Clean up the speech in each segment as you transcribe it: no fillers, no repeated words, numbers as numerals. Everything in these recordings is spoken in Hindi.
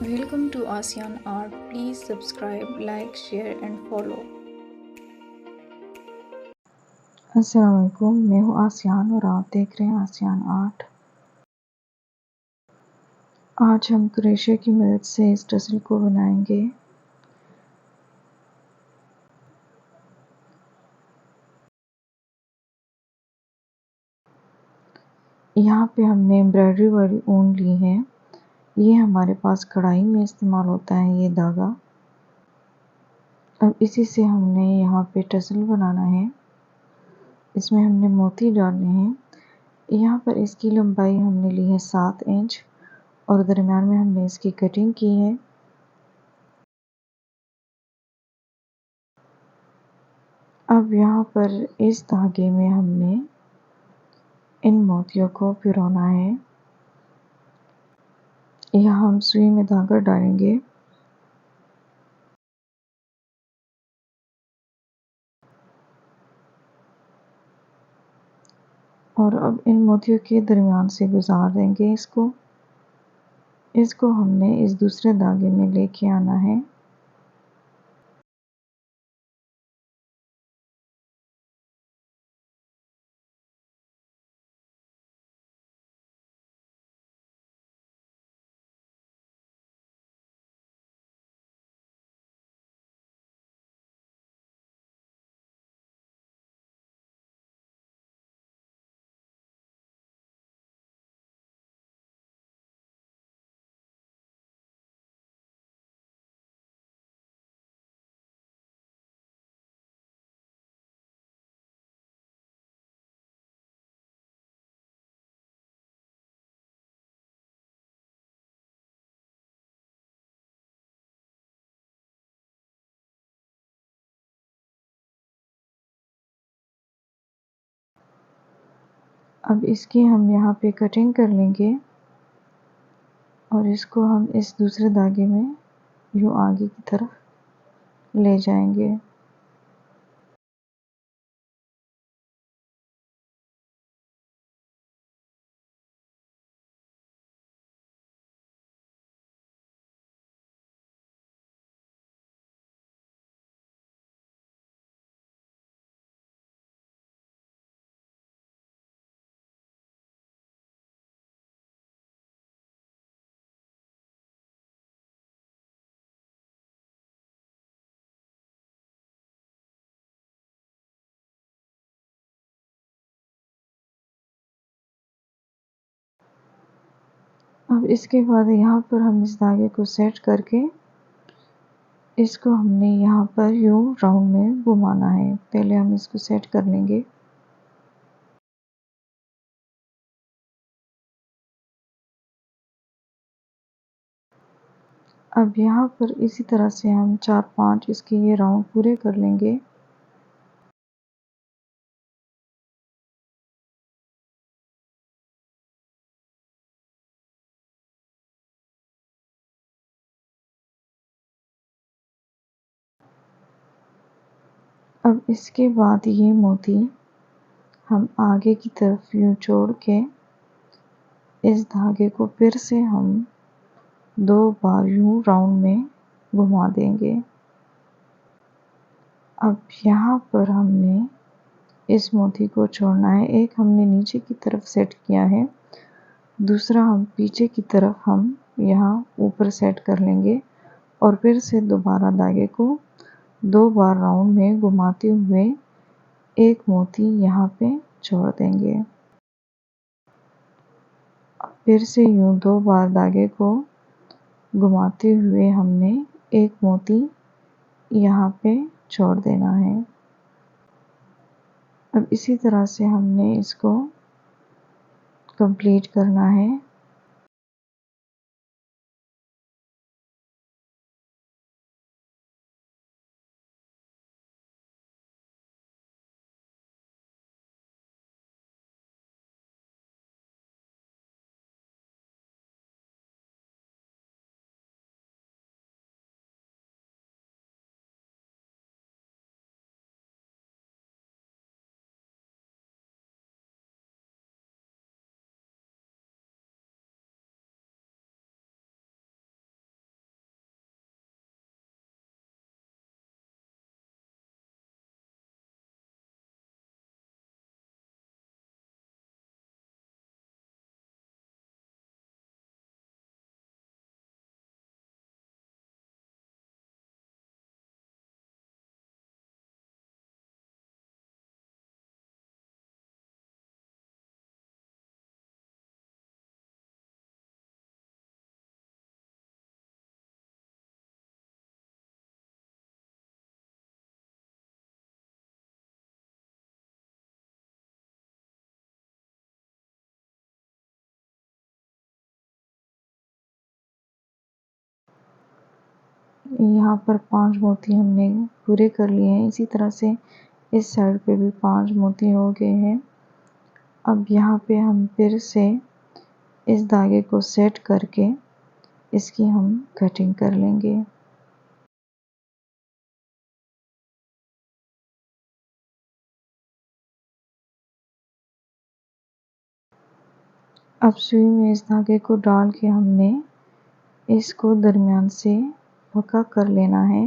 Welcome to ASEAN Art. Please subscribe, like, share, and follow. अस्सलाम वालेकुम, मैं हूँ आसियान और आप देख रहे हैं आसियान आर्ट। आज हम क्रोशिया की मदद से इस टसल को बनाएंगे। यहाँ पे हमने एम्ब्रॉयडरी वाली ऊन ली है। ये हमारे पास कढ़ाई में इस्तेमाल होता है ये धागा। अब इसी से हमने यहाँ पे टसल बनाना है। इसमें हमने मोती डालने हैं। यहाँ पर इसकी लंबाई हमने ली है 7 इंच और दरम्यान में हमने इसकी कटिंग की है। अब यहाँ पर इस धागे में हमने इन मोतियों को पिरोना है। यहाँ हम सुई में धागा डालेंगे और अब इन मोतियों के दरमियान से गुजार देंगे इसको हमने इस दूसरे धागे में लेके आना है। अब इसकी हम यहाँ पे कटिंग कर लेंगे और इसको हम इस दूसरे धागे में यूँ आगे की तरफ ले जाएंगे। अब इसके बाद यहाँ पर हम इस धागे को सेट करके इसको हमने यहाँ पर यूँ राउंड में घुमाना है। पहले हम इसको सेट कर लेंगे। अब यहाँ पर इसी तरह से हम 4-5 इसके ये राउंड पूरे कर लेंगे। अब इसके बाद ये मोती हम आगे की तरफ यूँ जोड़ के इस धागे को फिर से हम 2 बार यूँ राउंड में घुमा देंगे। अब यहाँ पर हमने इस मोती को छोड़ना है। एक हमने नीचे की तरफ सेट किया है, दूसरा हम पीछे की तरफ हम यहाँ ऊपर सेट कर लेंगे और फिर से दोबारा धागे को 2 बार राउंड में घुमाते हुए एक मोती यहाँ पे छोड़ देंगे। फिर से यूँ 2 बार धागे को घुमाते हुए हमने एक मोती यहाँ पे छोड़ देना है। अब इसी तरह से हमने इसको कंप्लीट करना है। यहाँ पर 5 मोती हमने पूरे कर लिए हैं। इसी तरह से इस साइड पे भी 5 मोती हो गए हैं। अब यहाँ पे हम फिर से इस धागे को सेट करके इसकी हम कटिंग कर लेंगे। अब सुई में इस धागे को डाल के हमने इसको दरमियान से पक्का कर लेना है।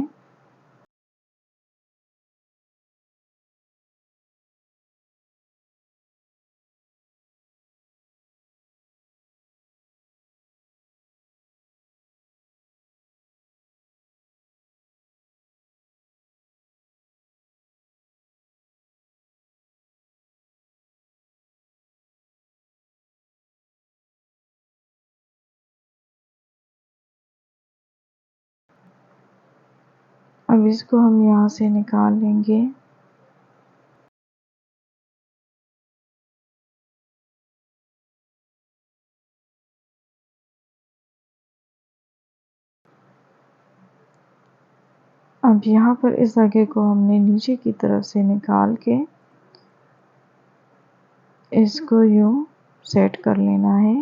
अब इसको हम यहाँ से निकाल लेंगे। अब यहाँ पर इस धागे को हमने नीचे की तरफ से निकाल के इसको यूं सेट कर लेना है।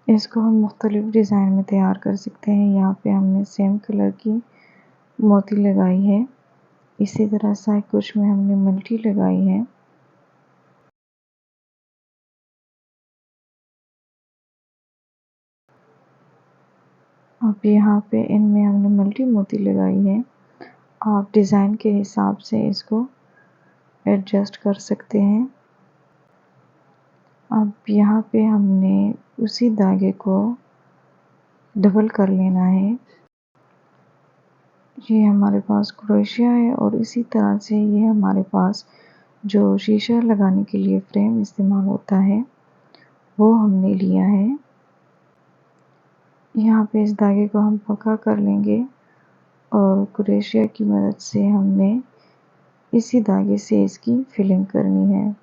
इसको हम मुख्तलिफ डिज़ाइन में तैयार कर सकते हैं। यहाँ पे हमने सेम कलर की मोती लगाई है। इसी तरह से कुछ में हमने मल्टी लगाई है। अब यहाँ पे इनमें हमने मल्टी मोती लगाई है। आप डिज़ाइन के हिसाब से इसको एडजस्ट कर सकते हैं। अब यहाँ पे हमने उसी धागे को डबल कर लेना है। ये हमारे पास क्रोशिया है और इसी तरह से ये हमारे पास जो शीशा लगाने के लिए फ्रेम इस्तेमाल होता है वो हमने लिया है। यहाँ पे इस धागे को हम पक्का कर लेंगे और क्रोशिया की मदद से हमने इसी धागे से इसकी फिलिंग करनी है।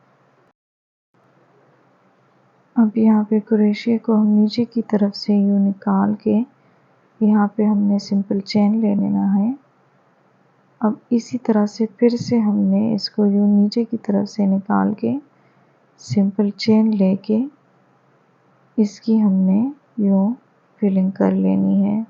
अब यहाँ पे क्रोशिया को हम नीचे की तरफ से यूँ निकाल के यहाँ पे हमने सिंपल चेन ले लेना है। अब इसी तरह से फिर से हमने इसको यूँ नीचे की तरफ से निकाल के सिंपल चेन लेके इसकी हमने यूँ फिलिंग कर लेनी है।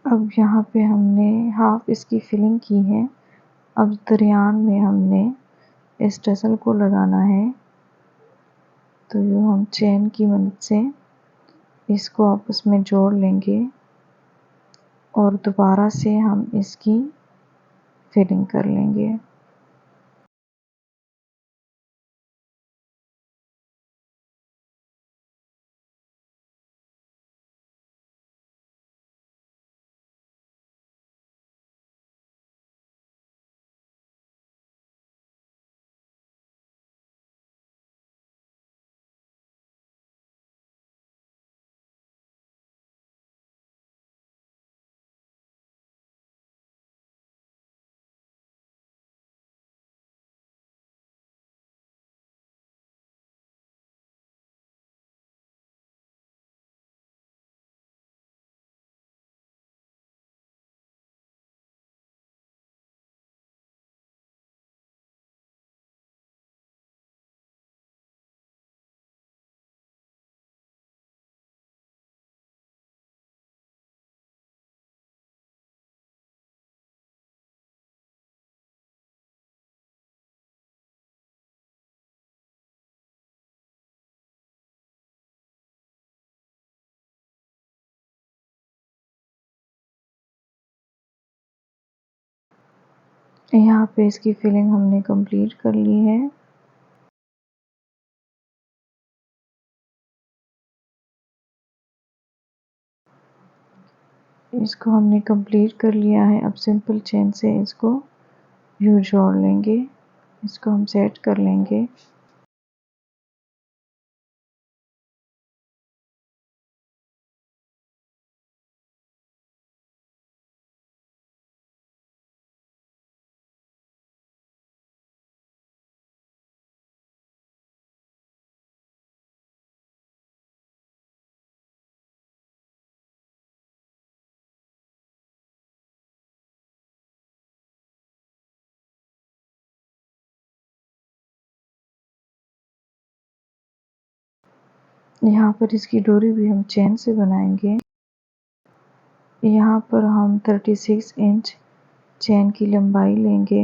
अब यहाँ पे हमने हाफ इसकी फिलिंग की है। अब दरमियान में हमने इस टसल को लगाना है। तो यूँ हम चेन की मदद से इसको आपस में जोड़ लेंगे। और दोबारा से हम इसकी फिलिंग कर लेंगे। यहाँ पे इसकी फिलिंग हमने कंप्लीट कर ली है। इसको हमने कंप्लीट कर लिया है। अब सिंपल चेन से इसको यूं जोड़ लेंगे। इसको हम सेट कर लेंगे। यहाँ पर इसकी डोरी भी हम चेन से बनाएंगे। यहाँ पर हम 36 इंच चेन की लंबाई लेंगे।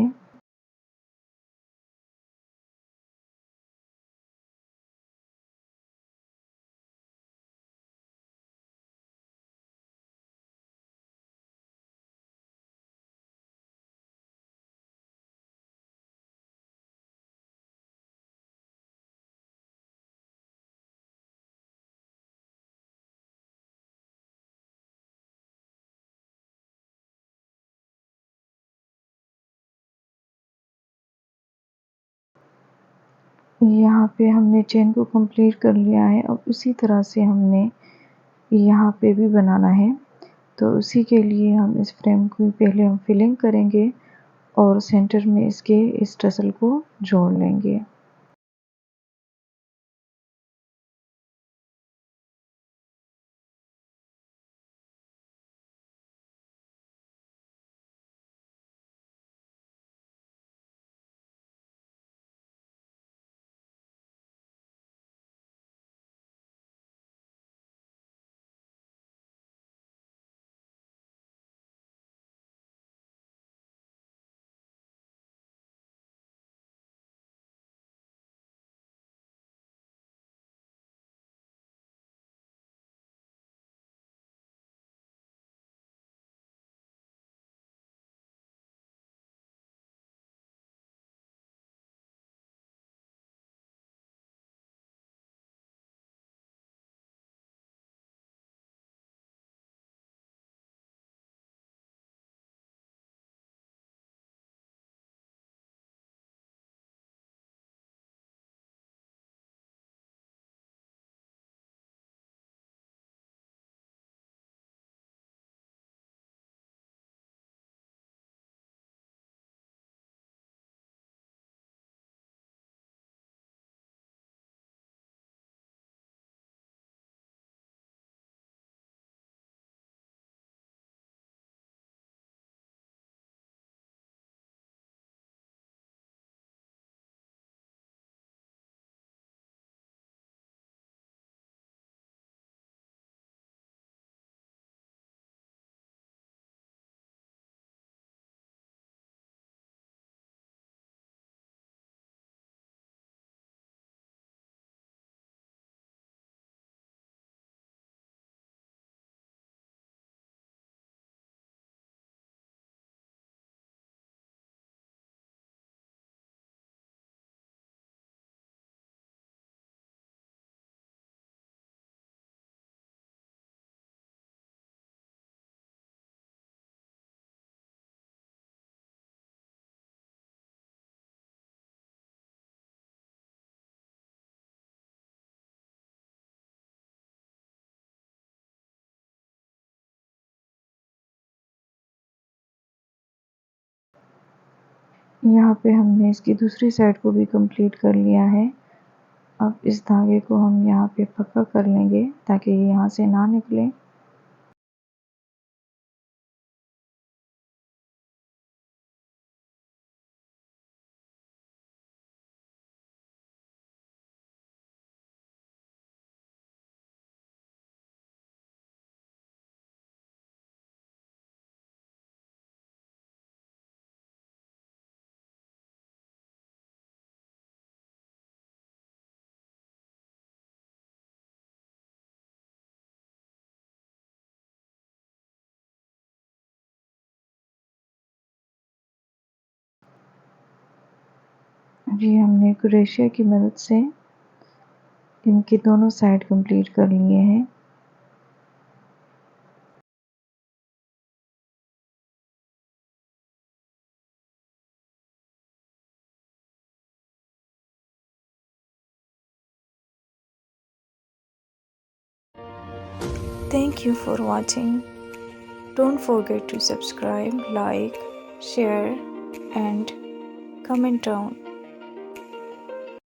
यहाँ पे हमने चेन को कंप्लीट कर लिया है। अब उसी तरह से हमने यहाँ पे भी बनाना है। तो उसी के लिए हम इस फ्रेम को पहले हम फिलिंग करेंगे और सेंटर में इसके इस टसल को जोड़ लेंगे। यहाँ पे हमने इसकी दूसरी साइड को भी कंप्लीट कर लिया है। अब इस धागे को हम यहाँ पे पक्का कर लेंगे ताकि ये यहाँ से ना निकले। अभी हमने क्रोशिया की मदद से इनके दोनों साइड कंप्लीट कर लिए हैं। Thank you for watching. Don't forget to subscribe, like, share and comment down.